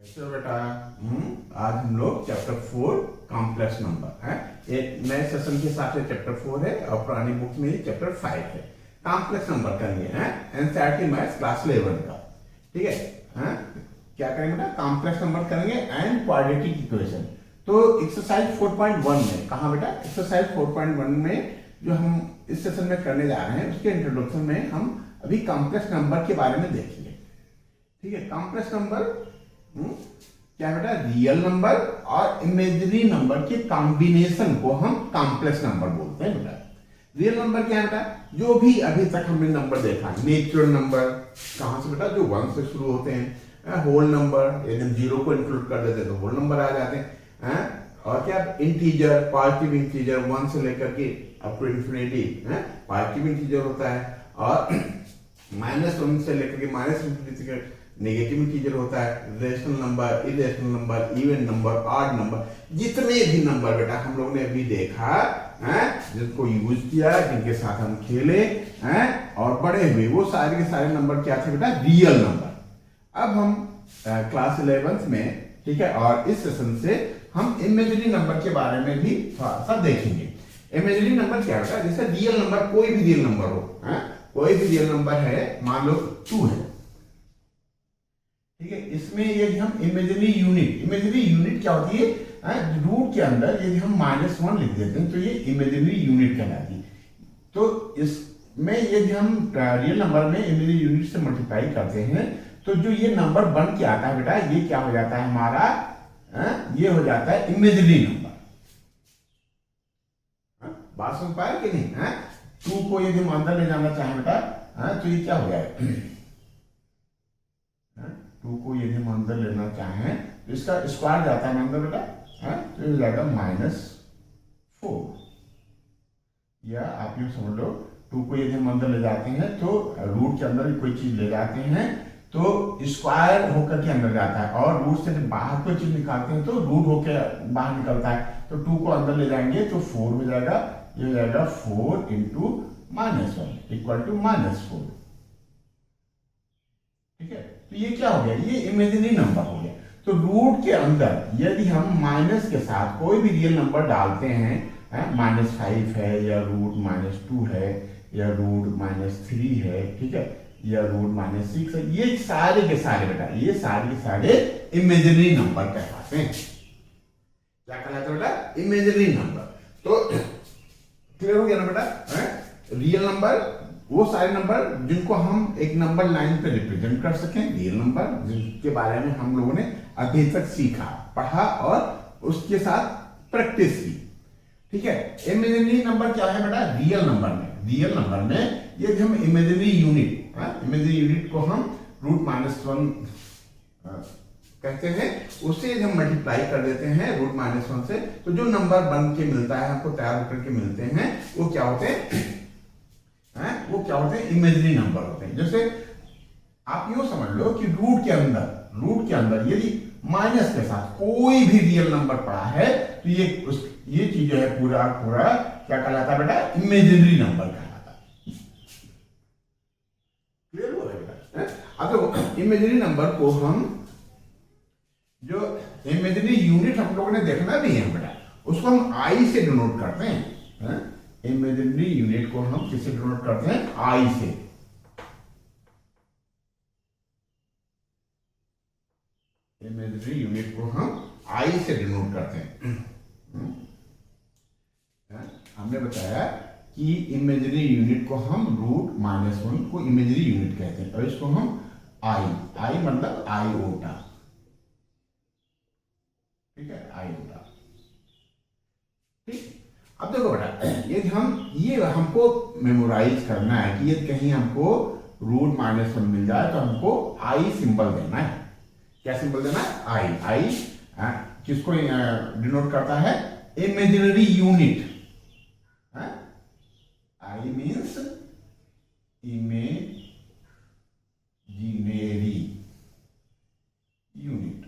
कैसे हो बेटा? आज हम लोग चैप्टर 4 कॉम्प्लेक्स नंबर है। एक नए सेशन के हिसाब से चैप्टर 4 है और पुरानी बुक में चैप्टर 5 है। कॉम्प्लेक्स नंबर करेंगे एनसीईआरटी मैथ्स क्लास 11 का। ठीक है, क्या करेंगे बेटा? कॉम्प्लेक्स नंबर करेंगे एंड क्वाड्रेटिक इक्वेशन। तो एक्सरसाइज 4.1 में कहा बेटा? एक्सरसाइज 4.1 में जो हम इस सेशन में करने जा रहे हैं उसके इंट्रोडक्शन में हम अभी कॉम्प्लेक्स नंबर के बारे में देखेंगे। ठीक है, कॉम्प्लेक्स नंबर क्या बेटा? रियल नंबर और इमेजिनरी नंबर के कॉम्बिनेशन को हम कॉम्प्लेक्स नंबर बोलते हैं बेटा। रियल नंबर क्या है बेटा? जो भी अभी तक हमने नंबर देखा, नेचुरल नंबर कहां से बेटा? जो 1 से शुरू होते हैं। होल नंबर, यदि हम 0 को इंक्लूड कर देते हैं तो होल नंबर आ जाते हैं। और क्या? इंटीजर, पॉजिटिव इंटीजर 1 से लेकर के up to infinity positive integer होता है। और -1 से लेकर के -इंफिनिटी तक नेगेटिव इंटीजर होता है। Rational number, irrational number, even number, odd number, जितने भी नंबर बेटा हम लोगों ने अभी देखा जिनको यूज किया, जिनके साथ हम खेले और बड़े हुए, वो सारे के सारे नंबर क्या थे बेटा? Real number. अब हम क्लास 11 में, ठीक है, और इस सेशन से हम इमेजिनरी नंबर के बारे में भी थोड़ा सा देखेंगे। इमेजिनरी नंबर क्या होता है? जैसे रियल नंबर, कोई भी रियल नंबर हो, कोई भी रियल नंबर है, मान लो 2 है, ठीक है, इसमें यदि हम इमेजिनरी यूनिट क्या होती है? रूट के अंदर यदि हम -1 लिख देते हैं तो ये इमेजिनरी यूनिट कहलाती है। तो इसमें यदि हम रियल नंबर में इमेजिनरी यूनिट से मल्टीप्लाई करते हैं तो जो ये नंबर बन के आता है बेटा, ये क्या हो जाता है हमारा? ये हो जाता है इमेजिनरी नंबर। बात समझ पाए कि नहीं? 2 को यदि हम अंदर ले जाना चाहें बेटा, तो ये क्या हो जाएगा? 2 को यदि हम अंदर लेना चाहें तो इसका स्क्वायर जाता है अंदर बेटा, तो ये हो जाएगा -4। या आप यूं समझ लो, 2 को यदि हम अंदर ले जाते हैं तो रूट के अंदर कोई चीज ले जाते हैं तो स्क्वायर होकर के अंदर जाता है, और रूट से जब बाहर कोई चीज निकालते हैं तो रूट होकर बाहर निकलता है। तो 2 को अंदर ले जाएंगे तो 4 हो जाएगा। ये हो जाएगा 4 × -1 इक्वल टू -4। ठीक है, तो ये क्या हो गया? ये इमेजिनरी नंबर हो गया। तो रूट के अंदर यदि हम माइनस के साथ कोई भी रियल नंबर डालते हैं, -5 है या रूट -2 है या रूट -3 है, ठीक है, या रूट -6 है, ये सारे के सारे बेटा, ये सारे के सारे इमेजिनरी नंबर कहलाते हैं। क्या कहलाते हैं बेटा? Imaginary number. तो क्लियर हो गया ना बेटा? रियल नंबर वो सारे नंबर जिनको हम एक नंबर लाइन पे रिप्रेजेंट कर सकें, रियल नंबर जिनके बारे में हम लोगों ने अभी तक सीखा, पढ़ा और उसके साथ प्रैक्टिस की। ठीक है, इमेजिनरी नंबर क्या है बेटा? रियल नंबर में यदि हम इमेजिनरी यूनिट को हम √-1 कहते हैं, उससे यदि हम मल्टीप्लाई कर देते हैं √-1 से, तो जो नंबर बन के मिलता है, हमको तैयार होकर के मिलते हैं, वो क्या होते हैं? इमेजिनरी नंबर होते हैं। जैसे आप यूं समझ लो कि रूट के अंदर यदि माइनस के साथ कोई भी रियल नंबर पड़ा है तो ये चीज जो है पूरा क्या कहलाता है बेटा? इमेजिनरी नंबर कहलाता है। क्लियर हो गया बेटा? अब तो इमेजिनरी नंबर को हम, जो इमेजिनरी यूनिट हम लोगों ने देखना भी है बेटा, उसको हम आई से डिनोट करते हैं। इमेजिनरी यूनिट को हम किससे डिनोट करते हैं? आई से। इमेजिनरी यूनिट को हम आई से डिनोट करते हैं। हमने बताया कि इमेजिनरी यूनिट को हम √-1 को इमेजिनरी यूनिट कहते हैं, और इसको हम आई मतलब आईओटा। ठीक है, आईओटा। ठीक, अब देखो बेटा, ये हमको मेमोराइज करना है कि यदि कहीं हमको √-1 मिल जाए तो हमको आई सिंबल देना है। क्या सिंबल देना है? आई किसको डिनोट करता है? Imaginary unit. I means imaginary unit.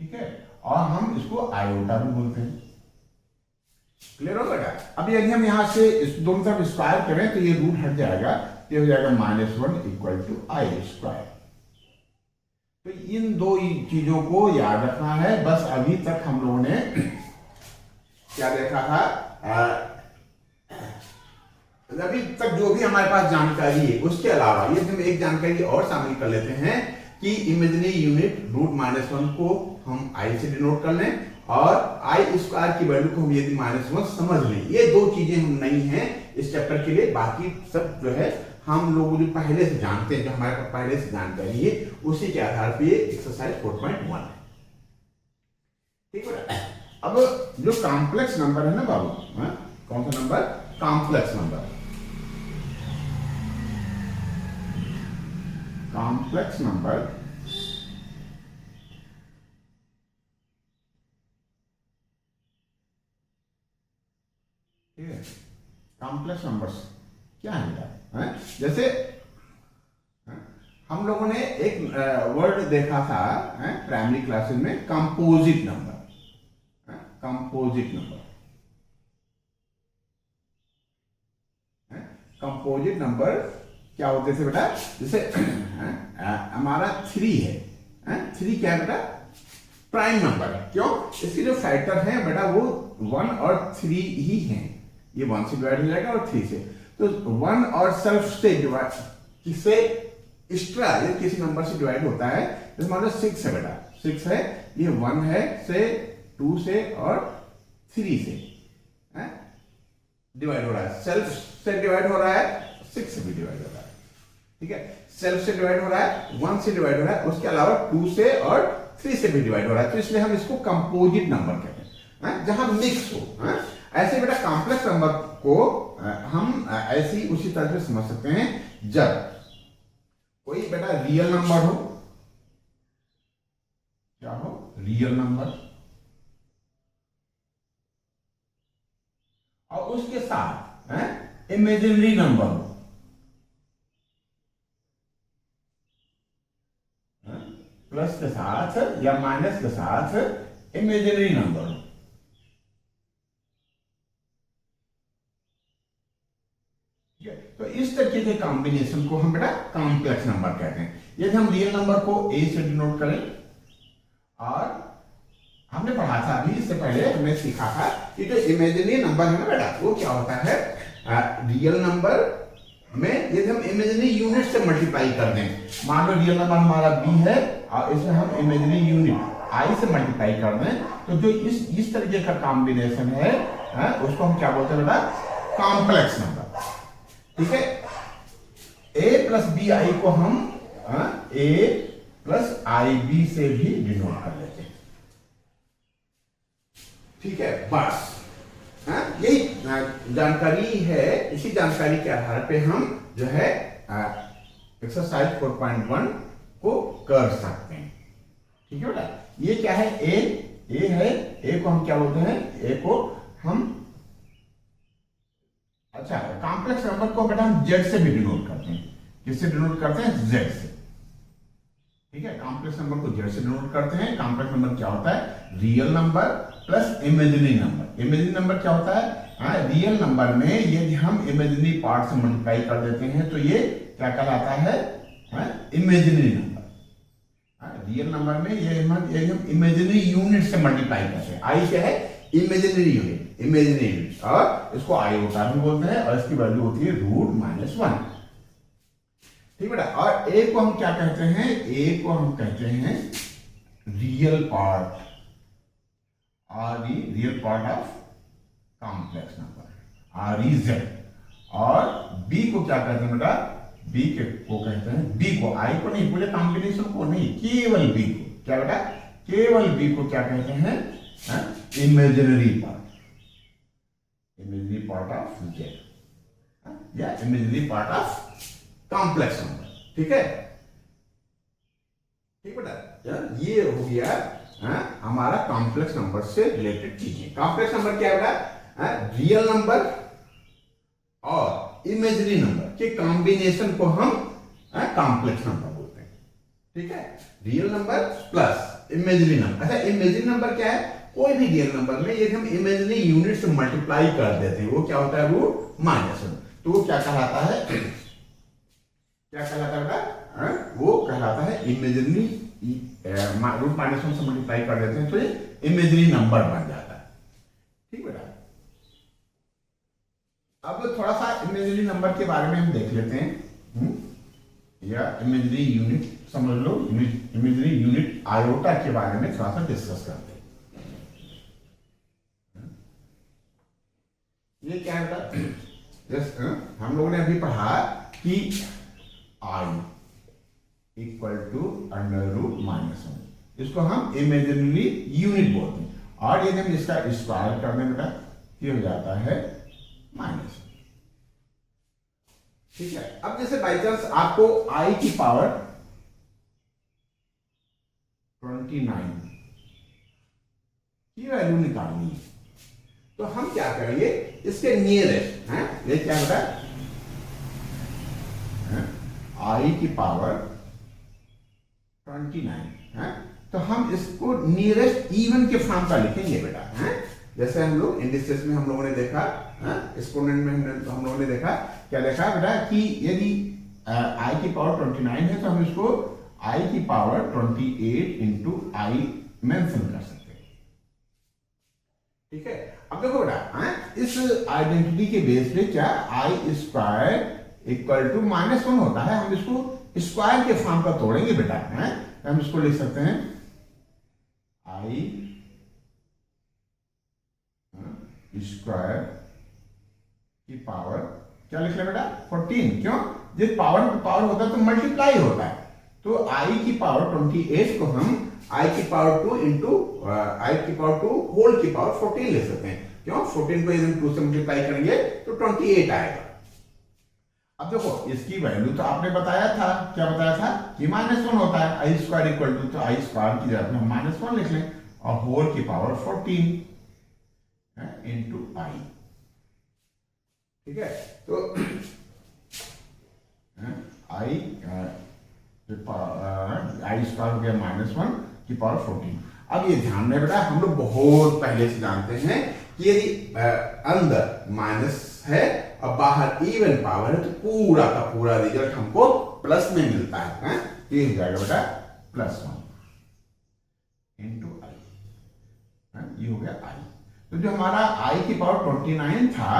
ठीक है, और हम इसको आयोटा भी बोलते हैं। क्लियर हो बेटा? अब यदि हम यहां से इस दोनों तरफ स्क्वायर करें तो ये रूट हट जाएगा, ये हो जाएगा -1 इक्वल टू I²। तो इन दो चीजों को याद रखना है। बस अभी तक हम लोगों ने क्या देखा था, अभी तक जो भी हमारे पास जानकारी है उसके अलावा ये हम एक जानकारी और शामिल कर लेते हैं कि इमेजिनरी यूनिट √-1 को हम आई से डिनोट कर लें और आई स्क्वायर की वैल्यू को हम यदि -1 समझ लें। ये दो चीजें हम नहीं हैं इस चैप्टर के लिए, बाकी सब जो है हम लोग जो पहले से जानते हैं, जो हमारे पास पहले से जानकारी है उसी के आधार पर एक्सरसाइज 4.1 है। ठीक है। अब जो कॉम्प्लेक्स नंबर है ना बाबू, कौन सा number? Complex number. Complex number ठीक है। कॉम्प्लेक्स नंबर्स क्या है? जैसे हम लोगों ने एक वर्ड देखा था प्राइमरी क्लासेस में, composite number. Composite number, composite number क्या होते थे बेटा? जैसे हमारा 3 है, 3 क्या है बेटा? प्राइम नंबर है। क्यों? इसके जो फैक्टर हैं बेटा वो 1 और 3 ही हैं। ये 1 से डिवाइड हो जाएगा और 3 से, तो 1 और सेल्फ से डिवाइड, किससे? एक्स्ट्रा ये किसी नंबर से डिवाइड होता है। जैसे मान लो 6 है बेटा, 6 है, ये 1 है से, 2 से और 3 से डिवाइड हो रहा है। सेल्फ से डिवाइड हो रहा है, 6 से भी डिवाइड हो रहा है। ठीक है, सेल्फ से डिवाइड हो रहा है, 1 से डिवाइड हो रहा है, उसके अलावा 2 से और 3 से भी डिवाइड हो रहा है। तो इसलिए हम इसको कंपोजिट नंबर कहते हैं, जहां मिक्स हो। ऐसे बेटा कॉम्प्लेक्स नंबर को हम ऐसी उसी तरह से समझ सकते हैं जब कोई बेटा रियल नंबर हो, क्या हो? रियल नंबर, और उसके साथ इमेजिनरी नंबर हो, प्लस के साथ या माइनस के साथ इमेजिनरी नंबर हो। तो इस तरीके के कॉम्बिनेशन को हम बेटा कॉम्प्लेक्स नंबर कहते हैं। यदि हम रियल नंबर को ए से डिनोट करें, और हमने पढ़ा था अभी इससे पहले हमने सीखा था कि जो इमेजिनरी नंबर है ना बेटा वो क्या होता है? रियल नंबर में यदि हम इमेजिनरी यूनिट से मल्टीप्लाई कर दें, मान लो रियल नंबर हमारा बी है और इसे हम इमेजिनरी यूनिट आई से मल्टीप्लाई कर दें, तो जो इस तरीके का कॉम्बिनेशन है उसको हम क्या बोलते हैं बेटा? Complex number. ठीक है, a प्लस बी आई को हम a प्लस आई बी से भी डिनोट कर लेते हैं। ठीक है, बस यही जानकारी है। इसी जानकारी के आधार पे हम जो है एक्सरसाइज 4.1 को कर सकते हैं। ठीक है बेटा, ये क्या है? ए है, ए को हम क्या बोलते हैं? ए को हम, अच्छा, कॉम्प्लेक्स नंबर को बेटा हम जेड से भी डिनोट करते हैं। किससे डिनोट करते हैं? जेड से। ठीक है, कॉम्प्लेक्स नंबर को जेड से डिनोट करते हैं। कॉम्प्लेक्स नंबर क्या होता है? Real number plus imaginary number. Imaginary number क्या होता है? रियल नंबर में यदि हम इमेजिनरी पार्ट से मल्टीप्लाई कर देते हैं तो ये क्या कहलाता है? Imaginary number. रियल नंबर में यदि हम इमेजिनरी यूनिट से मल्टीप्लाई करते हैं, आई क्या है? इमेजिनरी यूनिट, इमेजिनरी यूनिट, और इसको आयोटा भी बोलते हैं, और इसकी वैल्यू होती है √-1। ठीक बेटा, और ए को हम क्या कहते हैं? ए को हम कहते हैं real part, real part of complex number, REZ। और बी को क्या कहते हैं बेटा? बी को कहते हैं, बी को, आई को नहीं, पूरे कॉम्बिनेशन को नहीं, केवल बी को। क्या बेटा? केवल बी को क्या कहते हैं? Imaginary part, imaginary part of z, या imaginary part of complex number. ठीक है, ठीक बेटा, ये हो गया हमारा कॉम्प्लेक्स नंबर से रिलेटेड चीजें। कॉम्प्लेक्स नंबर क्या है बेटा? रियल नंबर और इमेजिनरी नंबर के कॉम्बिनेशन को हम कॉम्प्लेक्स नंबर बोलते हैं। ठीक है, real number plus imaginary number. अच्छा, इमेजिनरी नंबर क्या है? कोई भी रियल नंबर में यदि हम इमेजिनरी यूनिट से मल्टीप्लाई कर देते हैं, वो क्या होता है? √-1। तो वो क्या कहलाता है? क्या कहलाता है बेटा? वो कहलाता है इमेजिनरी रूट माइनस वन से मल्टीप्लाई कर देते हैं तो ये इमेजरी नंबर बन जाता है। ठीक बेटा, अब थोड़ा सा इमेजरी नंबर के बारे में हम देख लेते हैं, या इमेजरी यूनिट समझ लो, इमेजरी यूनिट आयोटा के बारे में थोड़ा सा डिस्कस करते हैं। ये क्या है, हम लोगों ने अभी पढ़ा कि i equal to under root minus one, इसको हम इमेजिनरी यूनिट बोलते हैं, और यदि हम इसका स्क्वायर करने बेटा ये हो जाता है माइनस वन। ठीक है, अब जैसे बाई चांस आपको आई की पावर 29 की वैल्यू निकालनी है, तो हम क्या करेंगे, इसके नियरेस्ट है, ये क्या बेटा, आई की पावर 29 है, तो हम इसको नियरेस्ट इवन के फॉर्म का लिखेंगे बेटा, है? जैसे हम लोग इंडिसेस में हम लोगों ने देखा, एक्सपोनेंट में हम लोगों ने देखा, क्या देखा बेटा कि यदि आई की पावर 29 है तो हम इसको आई की पावर 28 इंटू आई मेंशन कर सकते हैं। ठीक है, अब देखो बेटा, इस आइडेंटिटी के बेस पे क्या i square equal to minus one होता है, हम इसको स्क्वायर के फॉर्म का तोड़ेंगे बेटा, है? हम इसको लिख सकते हैं आई स्क्वायर की पावर क्या लिख ले बेटा 14, क्यों, जिस पावर पे पावर होता है तो मल्टीप्लाई होता है, तो आई की पावर 28 को हम आई की पावर 2 इंटू आई की पावर 2 होल की पावर 14 ले सकते हैं, क्यों, 14 को यदि 2 से मल्टीप्लाई करेंगे तो 28 आएगा। अब देखो इसकी वैल्यू तो आपने बताया था, क्या बताया था कि माइनस वन होता है, आई स्क्वायर इक्वल टू, तो आई स्क्वायर की जगह हम माइनस वन लिख लें और होल की पावर 14 इंटू आई। ठीक है, तो आई स्क्वायर हो गया माइनस वन की पावर 14। अब ये ध्यान में बेटा, हम लोग बहुत पहले से जानते हैं कि यदि अंदर माइनस है और बाहर इवन पावर है तो पूरा का पूरा रिजल्ट हमको प्लस में मिलता है, ये हो जाएगा बेटा प्लस वन इंटू आई, ये हो गया आई। तो जो हमारा आई की पावर 29 था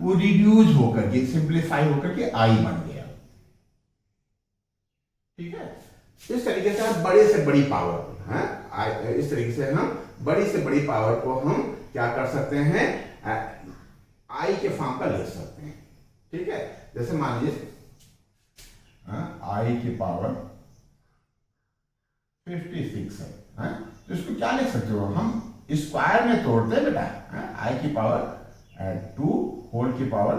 वो रिड्यूस होकर के, सिंप्लीफाई होकर के आई बन गया। ठीक है, इस तरीके से हम बड़े से बड़ी पावर, इस तरीके से हम बड़ी से बड़ी पावर को हम क्या कर सकते हैं, आई के फॉर्म का ले सकते हैं। ठीक है, जैसे मान लीजिए आई की पावर 56 है, तो इसको क्या लिख सकते हो, हम स्क्वायर में तोड़ते हैं बेटा, आई की पावर 2 होल की पावर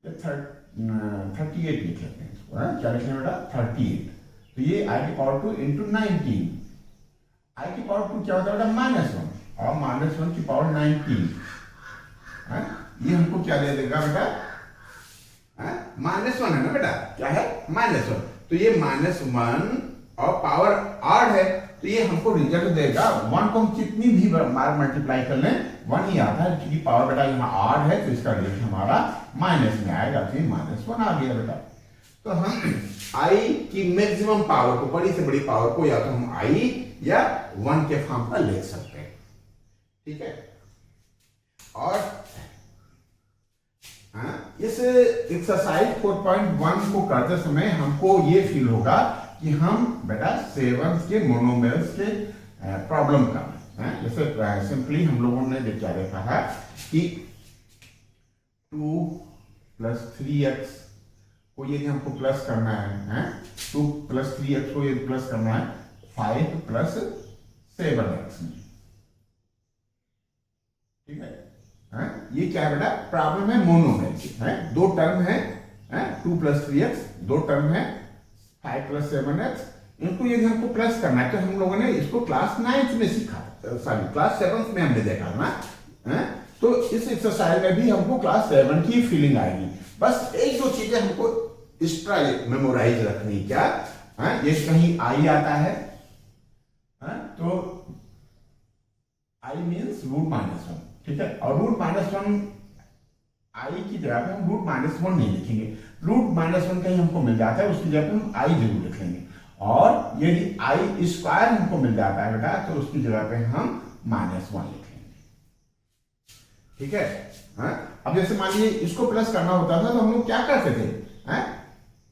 38 लिख लेते हैं इसको, क्या लिख लें बेटा 38, तो ये आई की पावर 2 इंटू 19, आई की पावर 2 क्या होता है बेटा माइनस वन, और माइनस वन की पावर 19, ये हमको क्या दे देगा बेटा, माइनस वन है ना बेटा, क्या है माइनस वन, तो ये माइनस वन और पावर आठ है, तो ये हमको रिजल्ट देगा, वन को हम कितनी भी बार मल्टीप्लाई कर लें वन ही आता है, क्योंकि पावर बेटा यहाँ आठ है तो इसका रिजल्ट हमारा माइनस में आएगा, तो ये माइनस वन आ गया बेटा। तो हम आई की मैक्सिमम पावर को, बड़ी से बड़ी पावर को या तो हम आई या वन के फॉर्म पर लिख सकते हैं। ठीक है, और इस एक्सरसाइज 4.1 को करते समय हमको ये फील होगा कि हम बेटा सेवंस के मोनोमेर्स के प्रॉब्लम का, जैसे सिंपली हम लोगों ने क्या देखा है कि 2 + 3x को यदि हमको प्लस करना है, 2 + 3x को यदि प्लस करना है 5 + 7x, ठीक है, ये क्या है बेटा प्रॉब्लम है मोनोमेर की, दो टर्म है, 2 + 3x, दो टर्म है 5 + 7x, इनको यदि हमको प्लस करना है तो हम लोगों ने इसको क्लास 9th में सीखा, सॉरी क्लास 7th में हमने देखा ना, तो इस एक्सरसाइज में भी हमको क्लास 7 की फीलिंग आएगी। बस एक दो चीजें हमको एक्स्ट्रा मेमोराइज रखनी, क्या ये कहीं आई आता है, तो आई मीन्स √-1, ठीक है, और √-1 आई की जगह पे हम √-1 नहीं लिखेंगे, √-1 कहीं हमको मिल जाता है उसकी जगह पे हम आई जरूर लिख लेंगे, और यदि आई स्क्वायर हमको मिल जाता है बेटा तो उसकी जगह पे हम -1 लिख लेंगे। ठीक है, अब जैसे मान लीजिए इसको प्लस करना होता था तो हम लोग क्या करते थे,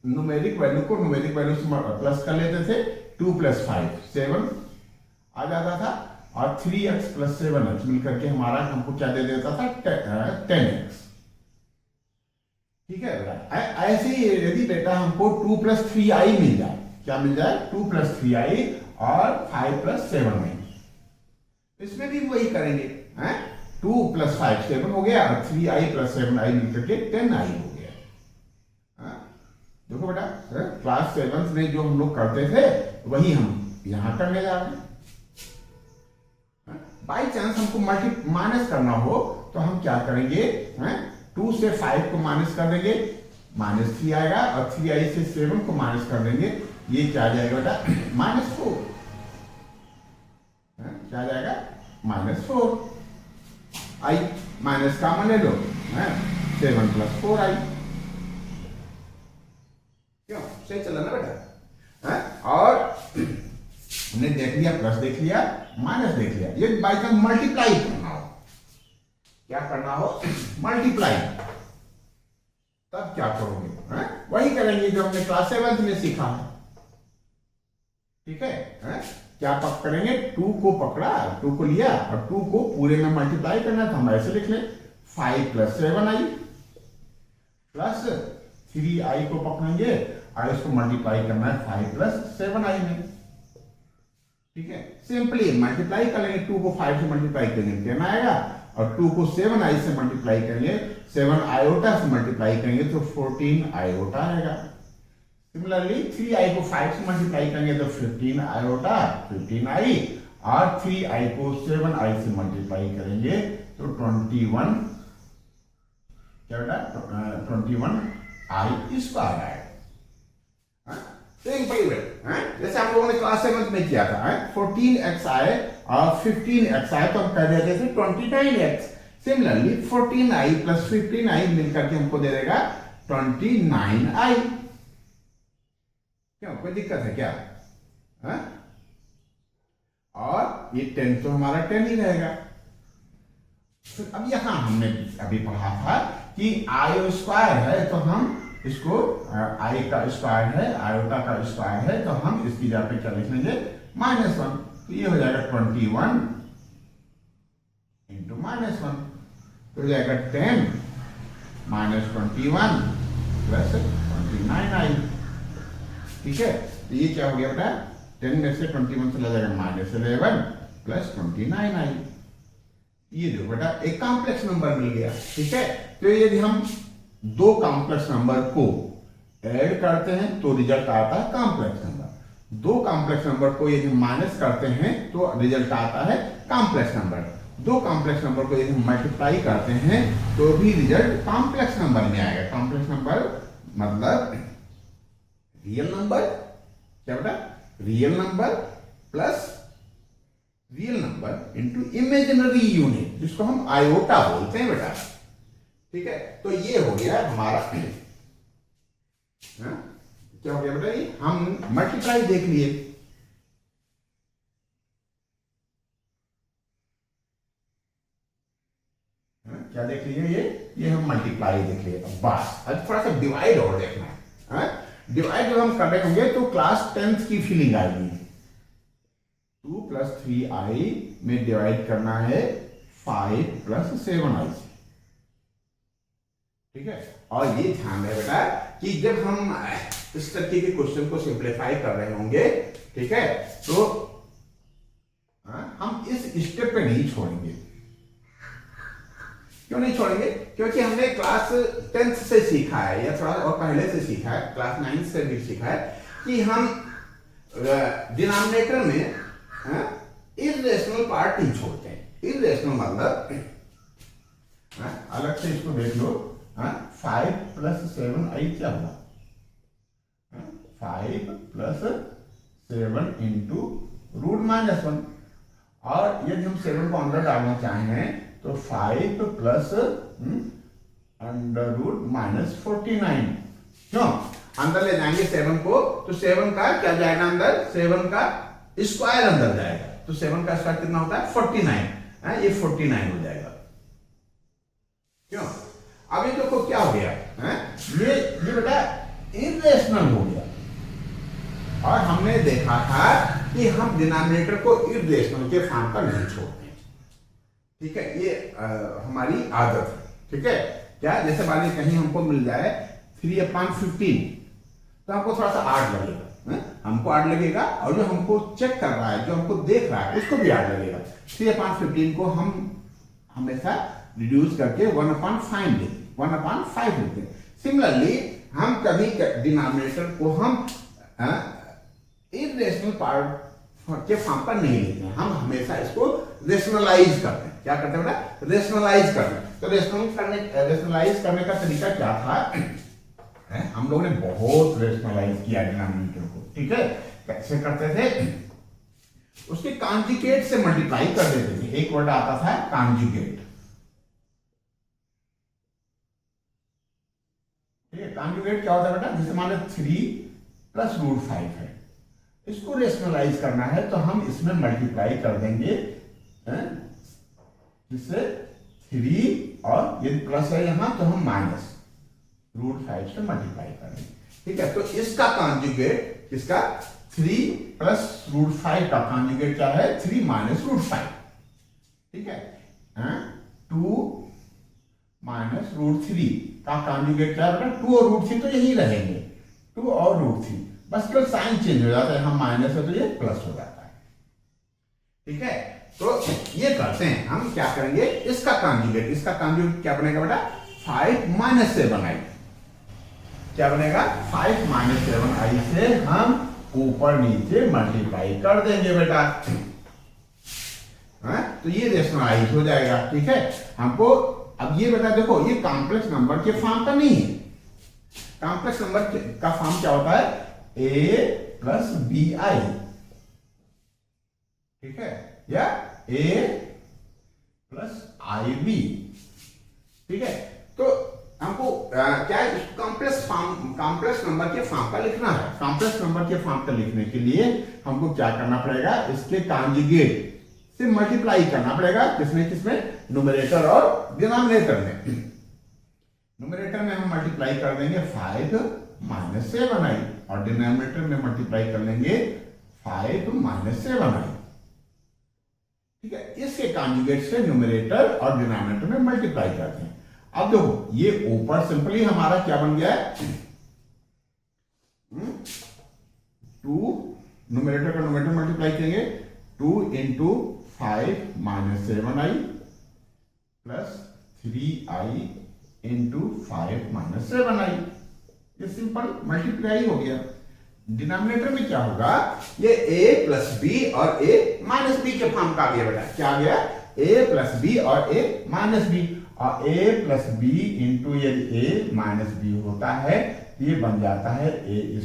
न्यूमेरिक वैल्यू को न्यूमेरिक वैल्यू से प्लस कर लेते थे। 2 + 5 7 आ जाता था और 3x + 7x मिलकर के हमारा हमको क्या दे देता था 10x। ठीक है बेटा, ऐसे ही यदि बेटा हमको 2 + 3i मिल जाए, क्या मिल जाए 2 + 3i और 5 + 7i, इसमें भी वही करेंगे, 2 + 5 7 हो गया और 3i + 7i मिलकर के 10i हो गया। देखो बेटा, क्लास 7 में जो हम लोग करते थे वही हम यहां करने जा रहे हैं। बाई चांस हमको माइनस करना हो तो हम क्या करेंगे, 2 से 5 को माइनस कर देंगे, -3 आएगा और 3i से 7 को माइनस कर देंगे, ये क्या आ जाएगा बेटा -4। क्या आ जाएगा -4। आई माइनस कॉमन ले लो, 7 + 4i। क्यों, सही चला ना बेटा, और हमने देख लिया, प्लस देख लिया, माइनस देख लिया। ये बाई चांस मल्टीप्लाई करना हो, क्या करना हो मल्टीप्लाई, तब क्या करोगे, वही करेंगे जो हमने क्लास 7 में सीखा है। ठीक है, क्या करेंगे, 2 को पकड़ा, 2 को लिया और 2 को पूरे में मल्टीप्लाई करना, तो हम ऐसे लिख लें 5 + 7i प्लस 3i को पकड़ेंगे और इसको मल्टीप्लाई करना है 5 + 7i में। ठीक है, सिंपली मल्टीप्लाई कर लेंगे, 2 को 5 से मल्टीप्लाई करेंगे 10 आएगा और 2 को 7i से मल्टीप्लाई करेंगे, 7 आयोटा से मल्टीप्लाई करेंगे तो 14 आयोटा आएगा। सिमिलरली 3i को 5 से मल्टीप्लाई करेंगे तो 15 आयोटा 15i और 3i को 7i से मल्टीप्लाई करेंगे तो 21, क्या बेटा 21i स्क्वायर आएगा। सिंपल वे, जैसे हम लोगों ने क्लास 7 में किया था, 14x आए और 15x आए तो हम कह देते थे 29x। सिमिलरली 14i + 15i मिलकर के हमको दे देगा 29i। क्यों, कोई दिक्कत है क्या, और ये 10 तो हमारा 10 ही रहेगा। तो अब यहां हमने अभी पढ़ा था कि i स्क्वायर है तो हम इसको i का स्क्वायर है, आयोटा का स्क्वायर है, तो हम इसकी जगह पे क्या लिख लेंगे -1, तो ये हो जाएगा 21 × -1, तो हो जाएगा 10 - 21 + 29i। ठीक है, तो ये क्या हो गया बेटा, 10 में से 21 चला जाएगा -11 + 29i। ये देखो बेटा एक कॉम्प्लेक्स नंबर मिल गया। ठीक है, तो यदि हम दो कॉम्प्लेक्स नंबर को ऐड करते हैं तो रिजल्ट आता है कॉम्प्लेक्स नंबर, दो कॉम्प्लेक्स नंबर को यदि माइनस करते हैं तो रिजल्ट आता है कॉम्प्लेक्स नंबर, दो कॉम्प्लेक्स नंबर को यदि मल्टीप्लाई करते हैं तो भी रिजल्ट कॉम्प्लेक्स नंबर में आएगा। कॉम्प्लेक्स नंबर मतलब रियल नंबर, क्या बेटा real number plus real number into imaginary unit, जिसको हम आयोटा बोलते हैं बेटा। ठीक है, तो ये हो गया हमारा क्या हो गया बेटा, ये हम मल्टीप्लाई देख लिए। क्या देख लिए, ये हम मल्टीप्लाई देख लिए। बस अब थोड़ा सा डिवाइड और देखना है। डिवाइड जब हम कर रहे होंगे तो क्लास 10th की फीलिंग आएगी। 2 + 3i में डिवाइड करना है 5 + 7i। ठीक है, और ये ध्यान रहे बेटा कि जब हम इस तरीके के क्वेश्चन को सिंप्लीफाई कर रहे होंगे, ठीक है, तो हम इस स्टेप पे नहीं छोड़ेंगे। क्यों नहीं छोड़ेंगे, क्योंकि हमने क्लास 10th से सीखा है या थोड़ा और पहले से सीखा है, क्लास 9th से भी सीखा है कि हम डिनोमिनेटर में इर्रेशनल पार्ट नहीं छोड़ते हैं। इर्रेशनल मतलब अलग से इसको देख लो, 5 + 7i क्या हुआ, 5 + 7 × √-1, और यदि हम 7 को अंदर डालना चाहें तो 5 + √-49। क्यों, अंदर ले जाएंगे 7 को, तो 7 का क्या जाएगा अंदर, 7 का स्क्वायर अंदर जाएगा, तो 7 का स्क्वायर कितना होता है 49, है ये 49 हो जाएगा। क्यों, अभी देखो क्या हो गया है, ये बेटा इरेशनल हो गया, और हमने देखा था कि हम डिनोमिनेटर को इरेशनल के फॉर्म पर नहीं छोड़ते, ठीक है, ये हमारी आदत है, ठीक है। क्या, जैसे मान लीजिए कहीं हमको मिल जाए 3/15, तो हमको थोड़ा सा आड़ लगेगा, हमको आड़ लगेगा, और जो हमको चेक कर रहा है, जो हमको देख रहा है, उसको भी आड़ लगेगा। 3/15 को हम हमेशा रिड्यूस करके 1/5 लेते हैं। सिमिलरली हम कभी डिनोमिनेटर को हम इरेशनल पार्ट के फॉर्म पर नहीं लेते हैं, हम हमेशा इसको रेशनलाइज करते हैं। क्या करते हैं बेटा, रेशनलाइज करते हैं। तो रेशनलाइज करने का तरीका क्या था, हम लोगों ने बहुत रेशनलाइज किया डिनोमिनेटर को, ठीक है। कैसे करते थे, उसके कॉन्जुगेट से मल्टीप्लाई कर देते थे, एक वर्ड आता था कॉन्जुगेट, ठीक है। कॉन्जुगेट क्या होता है बेटा, जैसे मान लो 3 + √5 है, इसको रेशनलाइज करना है तो हम इसमें मल्टीप्लाई कर देंगे, जिससे 3, और यदि प्लस है यहां तो हम -√5 से मल्टीप्लाई करेंगे, ठीक है। तो इसका कॉन्जुगेट, इसका 3 + √5 का कॉन्जुगेट क्या है, 3 - √5, ठीक है। 2 - √3 का कॉन्जुगेट क्या है बेटा, 2 और √3 तो यही रहेंगे, 2 और √3, बस केवल साइन चेंज हो जाता है, हम माइनस है तो ये प्लस हो जाता है, ठीक है। तो ये करते हैं हम, क्या करेंगे, इसका कॉन्जुगेट क्या बनेगा बेटा, 5 - 7i, क्या बनेगा, 5 - 7i से हम ऊपर नीचे मल्टीप्लाई कर देंगे बेटा, तो ये रेशनलाइज हो जाएगा, ठीक है। हमको अब ये बेटा देखो, ये कॉम्प्लेक्स नंबर के फॉर्म का नहीं है, कॉम्प्लेक्स नंबर का फॉर्म क्या होता है, a + bi, ठीक है, या a + ib, ठीक है। तो हमको क्या है, कॉम्प्लेक्स नंबर के फॉर्म का लिखना है। कॉम्प्लेक्स नंबर के फॉर्म का लिखने के लिए हमको क्या करना पड़ेगा, इसके कॉन्जुगेट से मल्टीप्लाई करना पड़ेगा, किसमें, न्यूमरेटर और डिनोमिनेटर में। न्यूमरेटर में हम मल्टीप्लाई कर देंगे 5 - 7i, और डिनोमिनेटर में मल्टीप्लाई कर लेंगे 5 - 7i, ठीक है। इसके कॉन्जुगेट से न्यूमरेटर और डिनोमिनेटर में मल्टीप्लाई करते हैं। अब देखो, ये ऊपर सिंपली हमारा क्या बन गया है, 2, न्यूमरेटर का न्यूमरेटर मल्टीप्लाई करेंगे, 2 × 5 - 7i + 3i × 5 - 7i, ये सिंपल मल्टीप्लाई हो गया। डिनोमिनेटर में क्या होगा, ये a + b और a - b के फॉर्म का आ गया बेटा, क्या आ गया, a + b और a - b, और a + b × यदि a - b होता है तो ये बन जाता है a²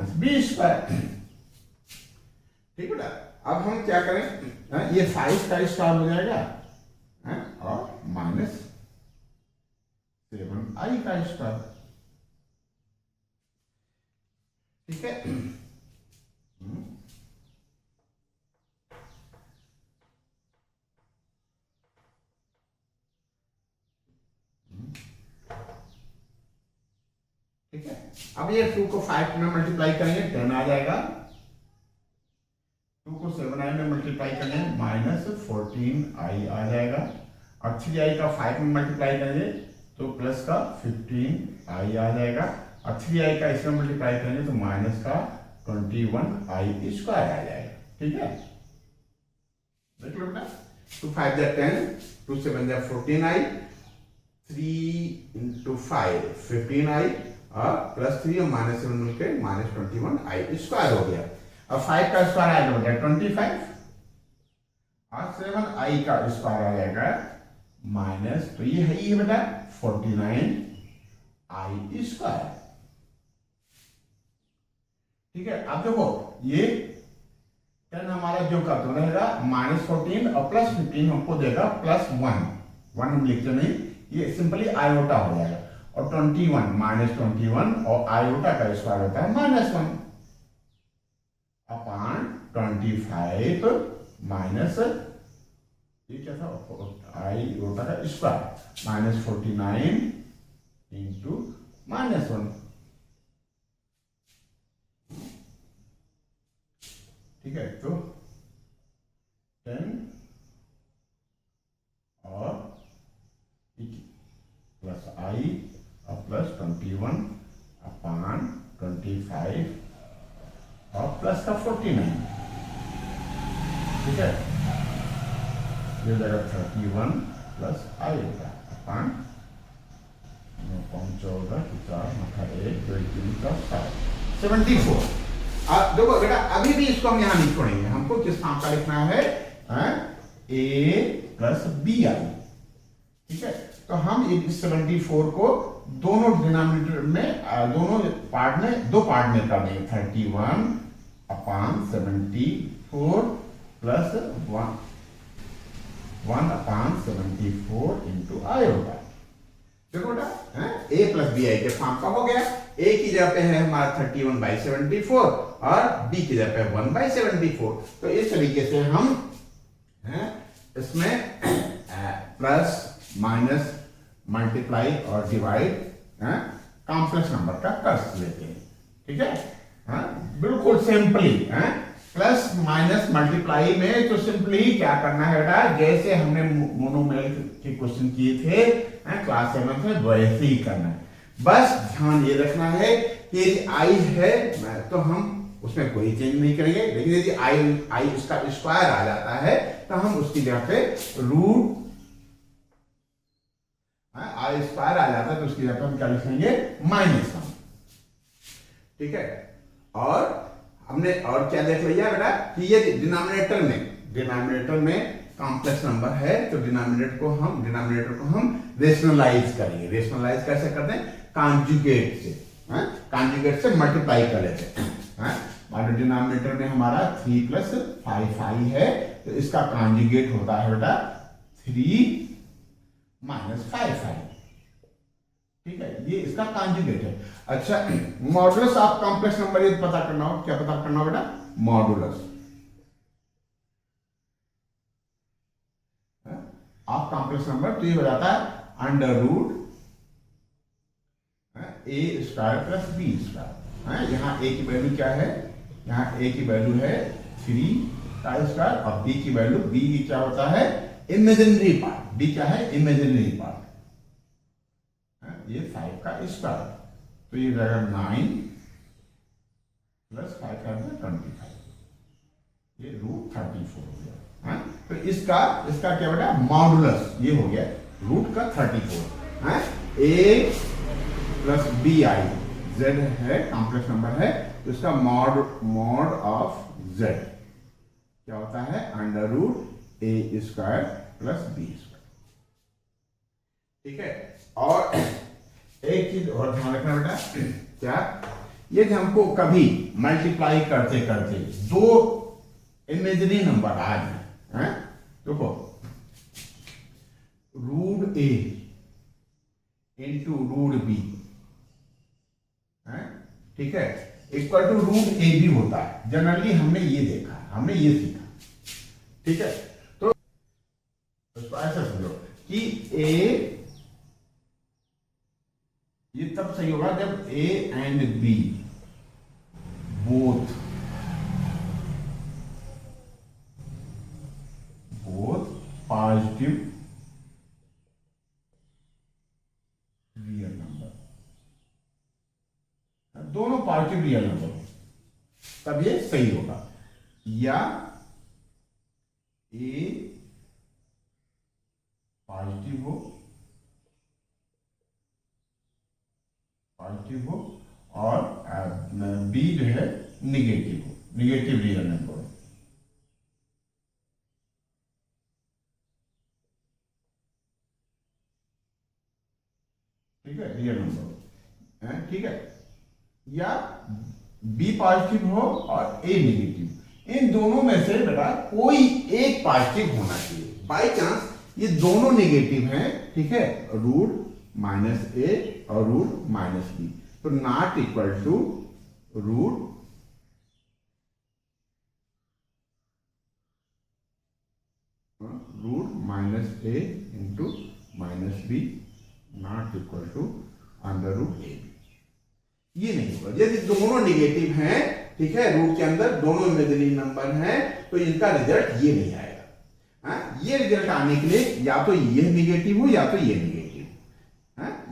- b², ठीक बेटा। अब हम क्या करें, ये 5 का स्क्वायर हो जाएगा, और -7i का स्क्वायर, ठीक है। ठीक है, अब ये 2 को 5 में मल्टीप्लाई करेंगे 10 आ जाएगा, 2 को 7i में मल्टीप्लाई करेंगे -14i आ जाएगा, और 3i का 5 में मल्टीप्लाई करेंगे तो प्लस का 15i आ जाएगा, और 3i का इसमें मल्टीप्लाई करेंगे तो माइनस का 21i² आ जाएगा, ठीक है। देख लो बेटा, 2 × 5 = 10, 2 × 7 = 14i, 3 × 5 15i, और +3 और -7 मिलकर -21i² हो गया। अब 5 का स्क्वायर आएगा बेटा 25, और 7i का स्क्वायर आ जाएगा माइनस, तो ये है ये बेटा 49i², ठीक है। अब देखो, ये 10 हमारा जो का तो रहेगा -14 और +15 हमको देगा +1 हम लिखते नहीं, ये सिंपली आयोटा हो जाएगा, और 21 -21 और आयोटा का स्क्वायर होता है -1 अपॉन 25 माइनस ये क्या था आयोटा का स्क्वायर -49 इंटू -1। ठीक है, तो 10 और प्लस आई और प्लस 21 अपान 25 और प्लस का 49। ठीक है, ये जगह 31 प्लस आई होगा अपान 14 74। देखो बेटा अभी भी इसको हम यहां नहीं छोड़ेंगे, हमको किस नाम का लिखना है ए प्लस बी आई। ठीक है, तो हम इस 74 को दोनों डिनोमिनेटर में दोनों पार्ट में दो पार्ट में कर देंगे 31 अपान 74 प्लस 1 अपान 74 इंटू आई होगा। देखो बेटा ए प्लस बी आई के फॉर्म का हो गया। ए की जगह पे है हमारा 31/74 और बी की जगह पे 1/74। तो इस तरीके से हम इसमें प्लस माइनस मल्टीप्लाई और डिवाइड कॉम्प्लेक्स नंबर का कर लेते हैं। ठीक है, बिल्कुल सिंपली प्लस माइनस मल्टीप्लाई में तो सिंपली क्या करना है बेटा, जैसे हमने मोनोमियल के क्वेश्चन किए थे क्लास 7 में वैसे ही करना है। बस ध्यान ये रखना है कि यदि आई है तो हम उसमें कोई चेंज नहीं करेंगे, लेकिन यदि आई उसका स्क्वायर आ जाता है तो हम उसकी जगह पे रूट आई स्क्वायर आ जाता है तो उसकी जगह पे हम क्या लिखेंगे -1। ठीक है, और हमने और क्या देख लिया बेटा कि ये डिनोमिनेटर में कॉम्प्लेक्स नंबर है तो डिनोमिनेटर को हम रेशनलाइज करेंगे। रेशनलाइज कैसे करते हैं, कांजुगेट से मल्टीप्लाई कर लेते हैं। डिनोमिनेटर में हमारा 3 + 5 है तो इसका कांजुगेट होता है बेटा 3 - 5। ठीक है, ये इसका कांजुगेट है। अच्छा, मॉडुलस ऑफ कॉम्प्लेक्स नंबर ये पता करना हो, क्या पता करना हो बेटा, मॉडुलस ऑफ कॉम्प्लेक्स नंबर। तो ये हो जाता है √a² + b²। यहाँ a की वैल्यू क्या है, यहाँ a की वैल्यू है 3 का स्क्वायर और b की वैल्यू b क्या होता है, इमेजिनरी पार्ट। b क्या है, इमेजिनरी पार्ट। ये 5 का स्क्वायर तो ये रहेगा 9 + 5 का 25, ये √34 हो गया। तो इसका क्या बेटा, मॉडुलस ये हो गया रूट का 34। ए प्लस बी आई जेड है, कॉम्प्लेक्स नंबर है तो इसका मॉड ऑफ जेड क्या होता है, √a² + b²। ठीक है, और एक चीज और ध्यान रखना बेटा, क्या ये हमको कभी मल्टीप्लाई करते करते दो इमेजिनरी नंबर आ जाए, देखो √a इंटू √b, ठीक है, इक्वल टू √ab होता है। जनरली हमने ये देखा, हमने ये सीखा। ठीक है, तो ऐसा समझो कि a ये तब सही होगा जब a and b both positive real number, दोनों पॉजिटिव रियल नंबर हो तब ये सही होगा। या a पॉजिटिव हो और b जो है निगेटिव रियल नंबर हो। ठीक है, रियल नंबर, ठीक है, या बी पॉजिटिव हो और ए नेगेटिव। इन दोनों में से बेटा कोई एक पॉजिटिव होना चाहिए। बाय चांस ये दोनों नेगेटिव हैं, ठीक है, √-a और रूट माइनस बी। तो not equal to root minus a into minus b not equal to under root a b. ये नहीं होगा यदि दोनों निगेटिव हैं, ठीक है, रूट के अंदर दोनों इमेजिनरी नंबर हैं, तो इनका रिजल्ट ये नहीं आएगा। ये रिजल्ट आने के लिए या तो ये निगेटिव हो या तो ये निगेटिव,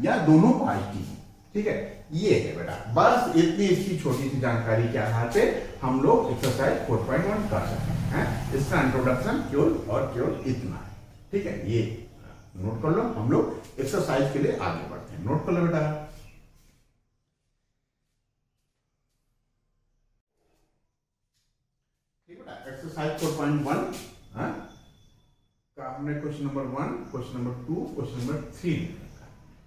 या दोनों पॉजिटिव हो, ठीक है। ये है बेटा, बस इतनी इसकी छोटी सी जानकारी के आधार पे हम लोग एक्सरसाइज 4.1 कर सकते हैं। इसका इंट्रोडक्शन केवल और केवल इतना है, ठीक है। ये नोट कर लो, हम लोग एक्सरसाइज के लिए आगे बढ़ते हैं। नोट कर लो बेटा। ठीक है बेटा, एक्सरसाइज 4.1 का हमने question number 1, question number 2, question number 3,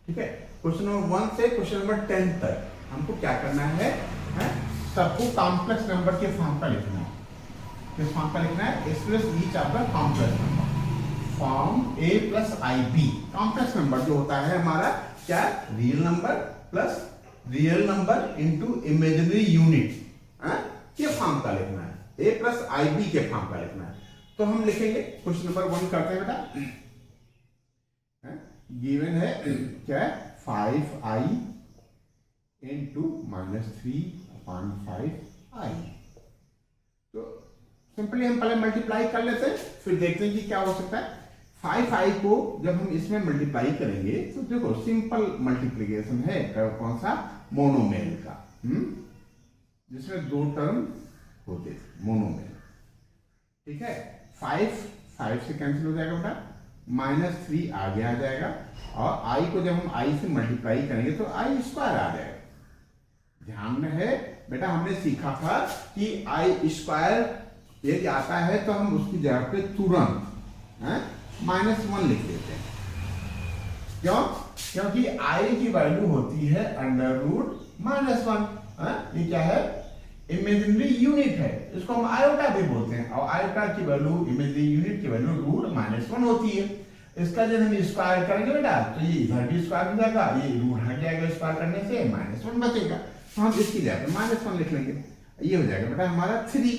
ठीक है। क्वेश्चन नंबर 1 से क्वेश्चन नंबर 10 तक हमको क्या करना है, सबको कॉम्प्लेक्स नंबर के फॉर्म का लिखना है। किस फॉर्म का लिखना है? Express each of the complex number form a plus i b. Complex number जो होता है हमारा क्या, real number plus real number into imaginary unit के फॉर्म का लिखना है, a प्लस आई बी के फॉर्म का लिखना है। तो हम लिखेंगे, क्वेश्चन नंबर 1 करते हैं बेटा। गिवन है क्या है, 5i इंटू माइनस 3/5i। तो सिंपली हम पहले मल्टीप्लाई कर लेते हैं, फिर देखते हैं कि क्या हो सकता है। 5i को जब हम इसमें मल्टीप्लाई करेंगे तो देखो सिंपल मल्टीप्लीकेशन है, कौन सा, मोनोमेल का, जिसमें 2 टर्म होते, मोनोमेल, ठीक है। 5 से कैंसिल हो जाएगा बेटा, -3 आगे आ जाएगा, और i को जब हम i से मल्टीप्लाई करेंगे तो i स्क्वायर आ जाएगा। ध्यान में है बेटा, हमने सीखा था कि i स्क्वायर यदि आता है तो हम उसकी जगह पे तुरंत -1 लिख देते हैं। क्यों? क्योंकि i की वैल्यू होती है अंडर रूट -1। ये क्या है, इमेजिनरी यूनिट है, इसको हम आयोटा भी बोलते हैं, और आयोटा की वैल्यू, इमेजिनरी यूनिट की वैल्यू रूट -1 होती है। इसका जब हम स्क्वायर करेंगे बेटा तो ये इधर भी स्क्वायर हो जाएगा, ये रूट हट जाएगा स्क्वायर करने से, -1 बचेगा। तो हम इसकी जगह -1 लिख लेंगे, ये हो जाएगा बेटा हमारा 3,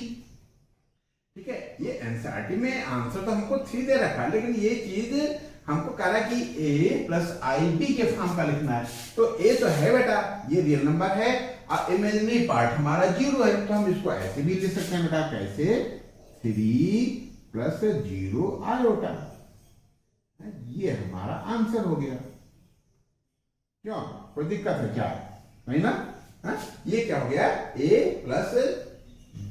ठीक है। ये एनसीईआरटी में आंसर तो हमको 3 दे रखा है, लेकिन ये चीज हमको कह रहा है कि a प्लस आई बी के फॉर्म का लिखना है। तो a तो है बेटा, ये रियल नंबर है, और इमेजिनरी पार्ट हमारा 0 है, तो हम इसको ऐसे भी लिख सकते हैं बेटा, कैसे, 3 प्लस 0 आयोटा। ये हमारा आंसर हो गया। क्यों, कोई दिक्कत है क्या? नहीं ना? ये क्या हो गया, a प्लस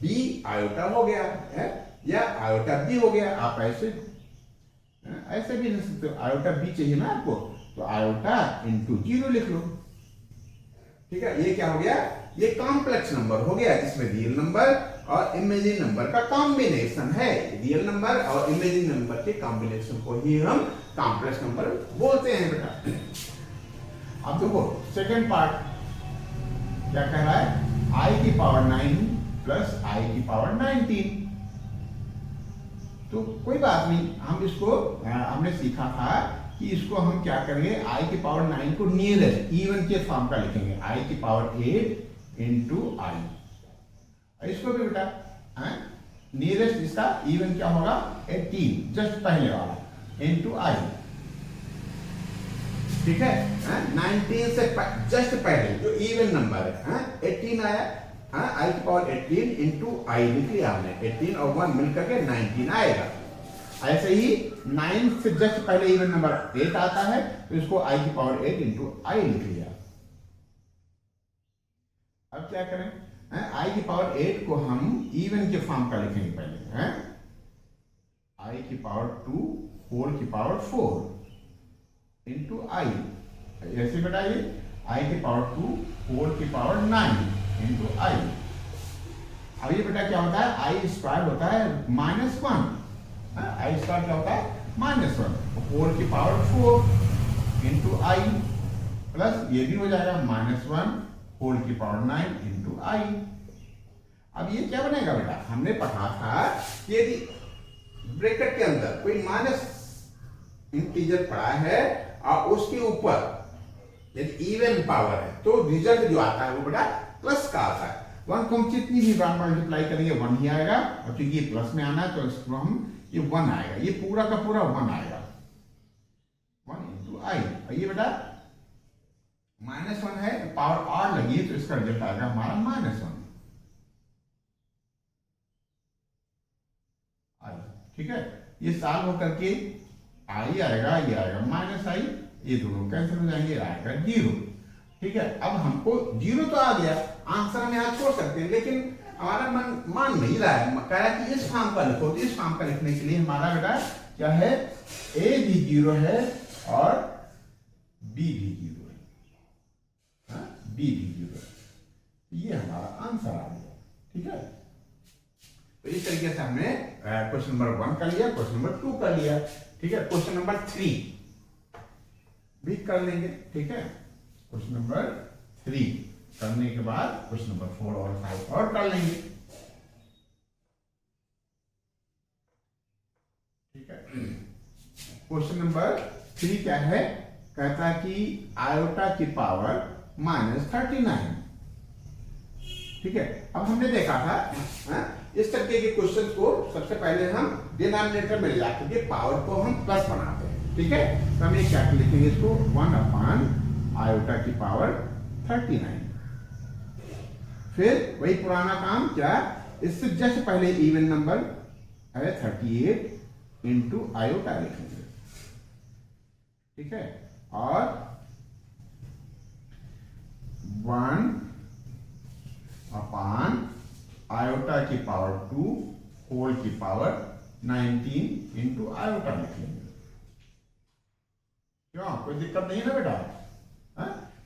बी आयोटा हो गया है, या आयोटा बी हो गया। आप ऐसे भी लिख सकते हो, आयोटा बी चाहिए ना आपको, तो आयोटा इंटू 0 लिख लो, ठीक है। ये क्या हो गया, ये कॉम्प्लेक्स नंबर हो गया, जिसमें रियल नंबर और इमेजिनरी नंबर का कॉम्बिनेशन है। रियल नंबर और इमेजिनरी नंबर के कॉम्बिनेशन को ही हम कॉम्प्लेक्स नंबर बोलते हैं बेटा। अब देखो सेकंड पार्ट क्या कह रहा है, i की पावर 9 प्लस i की पावर 19। तो कोई बात नहीं, हम इसको हमने सीखा था कि इसको हम क्या करेंगे, i की पावर 9 को नियरेस्ट इवन के फॉर्म का लिखेंगे, i की पावर 8 इंटू आई। इसको भी बेटा नियरेस्ट इसका इवन क्या होगा, 18, जस्ट पहले वाला, इंटू आई, ठीक है। 19 से जस्ट पहले जो इवन नंबर है, 18 आया, आई की पावर 18 इंटू आई लिख लिया हमने, 18 और 1 मिलकर के 19 आएगा। ऐसे ही 9 से जस्ट पहले इवन नंबर 8 आता है, तो इसको आई की पावर 8 इंटू आई लिख लिया। अब क्या करें, आई की पावर 8 को हम इवन के फॉर्म का लिखेंगे पहले, आई की पावर 2 होल की पावर 4 इंटू आई। ऐसे बताइए, आई की पावर 2 होल की पावर 9 इंटू आई। अब ये बेटा क्या होता है, आई स्क्वायर होता है -1, आई स्क्वायर क्या होता है, -1 होल की पावर 4 इंटू आई, प्लस ये भी हो जाएगा -1 होल की पावर 9 इंटू आई। अब ये क्या बनेगा बेटा, हमने पढ़ा था यदि ब्रैकेट के अंदर कोई माइनस इंटीजर पड़ा है और उसके ऊपर यदि इवन पावर है तो रिजल्ट जो आता है वो बेटा प्लस का आता है। 1 को हम जितनी भी बार मल्टीप्लाई करेंगे 1 ही आएगा, और क्योंकि ये प्लस में आना है तो इसको हम ये 1 आएगा, ये पूरा का पूरा 1 आएगा, 1 इंटू आई। और ये बेटा -1 है तो पावर और लगी है तो इसका रिजल्ट आएगा हमारा -1 आई। ठीक है, ये सॉल्व होकर के आई आएगा, ये आएगा -i, ये दोनों कैंसिल हो जाएंगे, आएगा 0। ठीक है, अब हमको 0 तो आ गया, आंसर हम यहाँ छोड़ सकते हैं, लेकिन हमारा मन मान नहीं रहा है, कह रहा है कि इस फॉर्म का लिखो। तो इस फॉर्म का लिखने के लिए हमारा बेटा क्या है, a भी 0 है और b भी 0 है, b भी 0 है, ये हमारा आंसर आ गया। ठीक है, तो इस तरीके से हमने क्वेश्चन नंबर 1 कर लिया, क्वेश्चन नंबर 2 कर लिया। ठीक है, क्वेश्चन नंबर 3 भी कर लेंगे। ठीक है, क्वेश्चन नंबर 3 करने के बाद क्वेश्चन नंबर 4 और 5 और कर लेंगे। ठीक है, क्वेश्चन नंबर 3 क्या है, कहता है कि आयोटा की पावर -39। ठीक है, अब हमने देखा था इस तरीके के क्वेश्चन को सबसे पहले हम डिनोमिनेटर में ले जाकर के पावर को हम प्लस बनाते हैं। ठीक है, तो हम ये क्या लिखेंगे इसको, 1 आयोटा की पावर 39। फिर वही पुराना काम, क्या इससे जस्ट पहले इवन नंबर है 38 इंटू आयोटा लिखेंगे। ठीक है, और 1 आयोटा की पावर 2 होल की पावर 19 इंटू आयोटा लिखेंगे। क्यों, कोई दिक्कत नहीं है ना बेटा।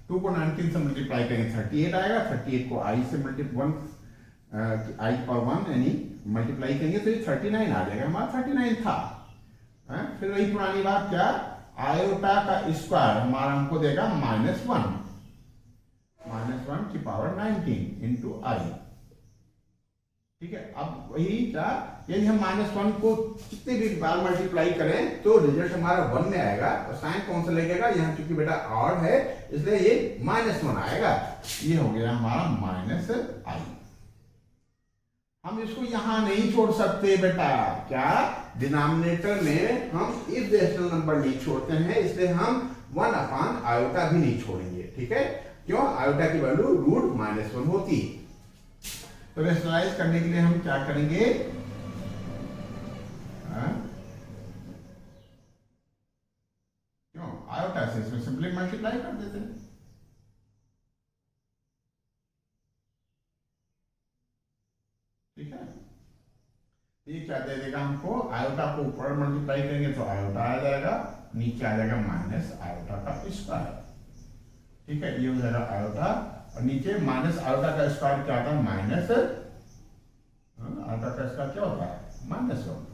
2 को 19 से मल्टीप्लाई करेंगे 38 आएगा, 38 को i से i पावर 1 यानी मल्टीप्लाई करेंगे तो ये 39 आ जाएगा, हमारा 39 था। फिर वही पुरानी बात, क्या आयोटा का स्क्वायर हमारा हमको देगा -1 की पावर 19 इंटू आई। ठीक है, अब वही क्या, यदि हम -1 को कितने भी बार मल्टीप्लाई करें तो रिजल्ट हमारा 1 में आएगा, और साइन कौन सा लगेगा, यहाँ क्योंकि बेटा ऑड है इसलिए ये -1 आएगा, ये हो गया हमारा -i। हम इसको यहां नहीं छोड़ सकते बेटा, क्या डिनोमिनेटर में हम इफ रेशनल नंबर नहीं छोड़ते हैं, इसलिए हम 1 आयोटा भी नहीं छोड़ेंगे। ठीक है, क्यों, आयोटा की वैल्यू √-1 होती है। तो रेशनलाइज करने के लिए हम क्या करेंगे, क्यों आयोटा से इसमें सिंपली मल्टीप्लाई कर देते हैं। ठीक है, ये क्या दे देगा हमको, आयोटा को ऊपर मल्टीप्लाई करेंगे तो आयोटा आ जाएगा, नीचे आ जाएगा माइनस आयोटा का स्क्वायर। ठीक है, ये हो जाएगा आयोटा, और नीचे माइनस आयोटा का स्क्वायर क्या होता है, माइनस आयोटा का स्क्वायर क्या होता है, -1।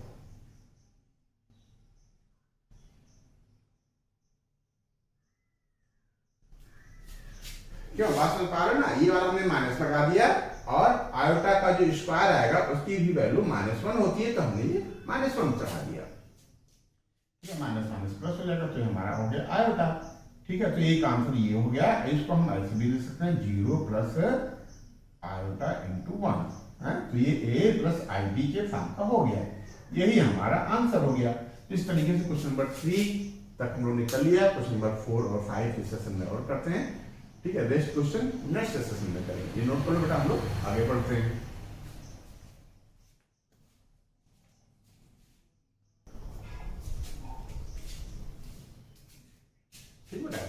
क्यों, बात समझ पा रहे हो ना, ये वाला हमने माइनस लगा दिया, और आयोटा का जो स्क्वायर आएगा उसकी भी वैल्यू -1 होती है, तो हमने ये -1 चढ़ा दिया। ठीक है, माइनस प्लस हो जाएगा, तो हमारा हो गया आयोटा। ठीक है, तो यही आंसर ये हो गया। इसको हम ऐसे भी लिख सकते हैं 0 प्लस आयोटा इंटू 1, तो ये a प्लस ib के फॉर्म का हो गया, यही हमारा आंसर हो गया। इस तरीके से क्वेश्चन नंबर 3 तक हम लोग निकल लिया। क्वेश्चन नंबर 4 और 5 इस सेशन में और करते हैं। ठीक है, नेक्स्ट क्वेश्चन नेक्स्ट सेशन में करेंगे, ये नोट कर लो बेटा, हम लोग आगे बढ़ते हैं।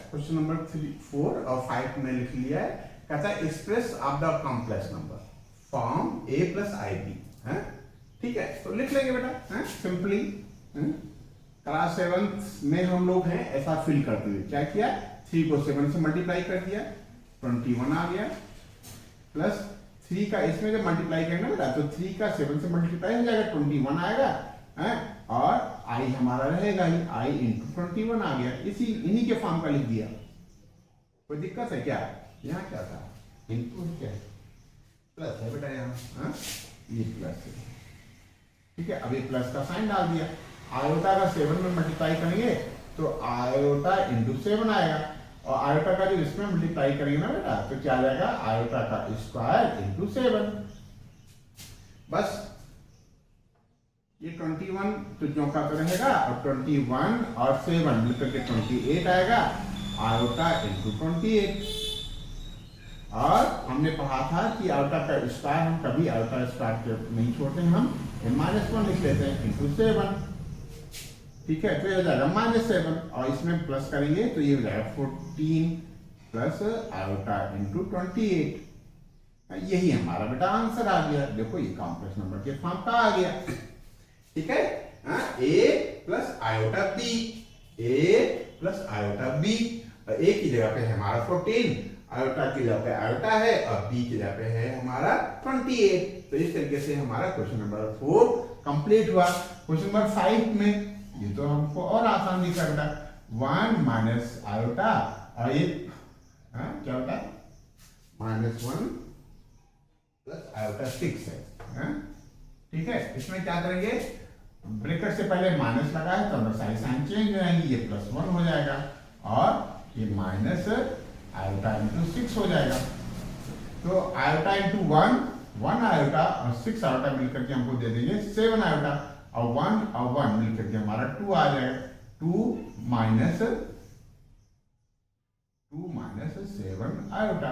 क्वेश्चन नंबर 3, 4 और 5 में लिख लिया है, कहता है express of the complex number form a plus ib है। ठीक है, तो लिख लेंगे बेटा सिंपली। क्लास 7 में हम लोग हैं ऐसा फिल करते हुए क्या किया, 3 को 7 से मल्टीप्लाई कर दिया, 21 आ गया, प्लस 3 का इसमें जब मल्टीप्लाई करेंगे बेटा तो 3 का 7 से मल्टीप्लाई हो जाएगा, 21 आएगा, और i हमारा रहेगा ही, i इंटू 21 आ गया, इन्हीं के फॉर्म का लिख दिया। कोई दिक्कत है क्या, यहाँ क्या था, इनटू क्या है, प्लस है बेटा यहाँ, ये प्लस है। ठीक है, अब ये प्लस का साइन डाल दिया, आयोटा का 7 में मल्टीप्लाई करेंगे तो आयोटा इंटू 7 आएगा, और आयोटा का जो इसमें मल्टीप्लाई करेंगे ना बेटा तो क्या आ जाएगा आयोटा का स्क्वायर इंटू 7। बस ये 21 तो जो का तो रहेगा और 21 और 7 मिलकर के 28 आएगा आयोटा इंटू 28। और हमने पढ़ा था कि आयोटा का स्क्वायर हम कभी आयोटा स्क्वायर नहीं छोड़ते हैं, हम -1 लिख लेते हैं इंटू 7। ठीक है, तो ये हो जाएगा -7 और इसमें प्लस करेंगे तो ये हो जाएगा 14 प्लस आयोटा इंटू 28। यही हमारा बेटा आंसर आ गया। देखो ये कॉम्प्लेक्स नंबर के फॉर्म का आ गया। ठीक है, a plus iota b, a plus iota b। a की जगह पे है हमारा 14, आयोटा की जगह पे आयोटा है और b की जगह पे है हमारा 28। तो इस तरीके से हमारा क्वेश्चन नंबर 4 कंप्लीट हुआ। क्वेश्चन नंबर 5 में ये तो हमको और आसान दिख रहा है 1 माइनस आयोटा और ये क्या होता है -1 प्लस आयोटा 6 है। ठीक है, इसमें क्या करेंगे ब्रैकेट से पहले माइनस लगा है तो अंदर सारी साइन चेंज हो जाएंगी, ये +1 हो जाएगा और ये माइनस आयोटा इंटू 6 हो जाएगा। तो आयोटा इंटू 1 आयोटा और 6 आयोटा मिलकर के हमको दे देंगे 7 आयोटा और 1 मिलकर के हमारा 2 आ जाएगा। 2 माइनस 7 आयोटा।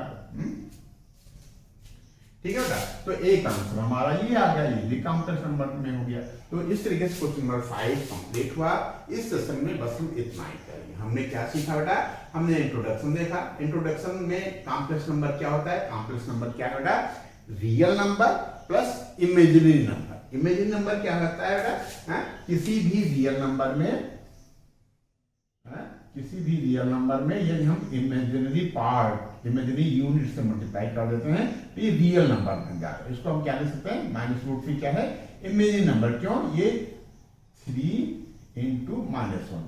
ठीक है बेटा, तो एक आंसर हमारा ये आ गया, ये भी कॉम्प्लेक्स नंबर में हो गया। तो इस तरीके से क्वेश्चन नंबर 5 कंप्लीट हुआ। इस सेशन में बस हम इतना ही करेंगे। हमने क्या सीखा बेटा, हमने इंट्रोडक्शन देखा। इंट्रोडक्शन में कॉम्प्लेक्स नंबर क्या होता है, कॉम्प्लेक्स नंबर क्या है बेटा, real number plus imaginary number. Imaginary number क्या होता है बेटा, किसी भी रियल नंबर में यदि हम इमेजिनरी पार्ट इमेजिनरी यूनिट से मल्टीप्लाई कर देते हैं तो ये रियल नंबर बन जाता है। इसको हम क्या लिख सकते हैं, -√3 क्या है इमेजिनरी नंबर। क्यों, ये 3 इंटू -1,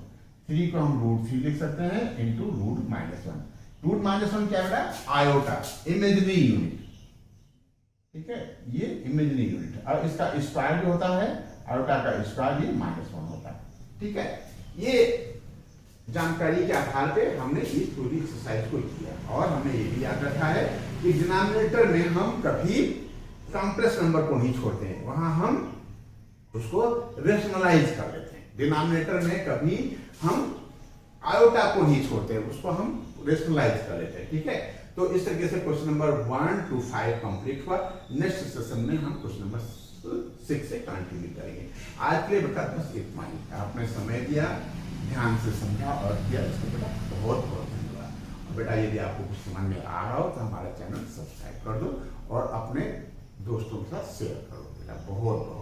3 को हम √3 लिख सकते हैं इंटू √-1। √-1 क्या बेटा, आयोटा इमेजिनरी यूनिट। ठीक है, ये इमेजिनरी यूनिट और इसका स्क्वायर जो होता है आयोटा का स्क्वायर ये -1 होता है। ठीक है, ये जानकारी के आधार पे हमने इस पूरी एक्सरसाइज को किया और हमें ये भी याद रखा है कि डिनोमिनेटर में हम कभी कॉम्प्लेक्स नंबर को नहीं छोड़ते हैं, वहां हम उसको रेशनलाइज कर लेते हैं। डिनोमिनेटर में कभी हम आयोटा को नहीं छोड़ते हैं, उसको हम रेशनलाइज कर लेते हैं। ठीक है, तो इस तरीके से क्वेश्चन नंबर 1 to 5 कंप्लीट हुआ। नेक्स्ट सेशन में हम क्वेश्चन नंबर 6 से कंटिन्यू करेंगे। आज के लिए बेटा बस इतना ही। आपने समय दिया, ध्यान से समझा और किया, इसको बेटा बहुत बहुत धन्यवाद। और बेटा यदि आपको कुछ समझ में आ रहा हो तो हमारा चैनल सब्सक्राइब कर दो और अपने दोस्तों के साथ शेयर करो बेटा। बहुत बहुत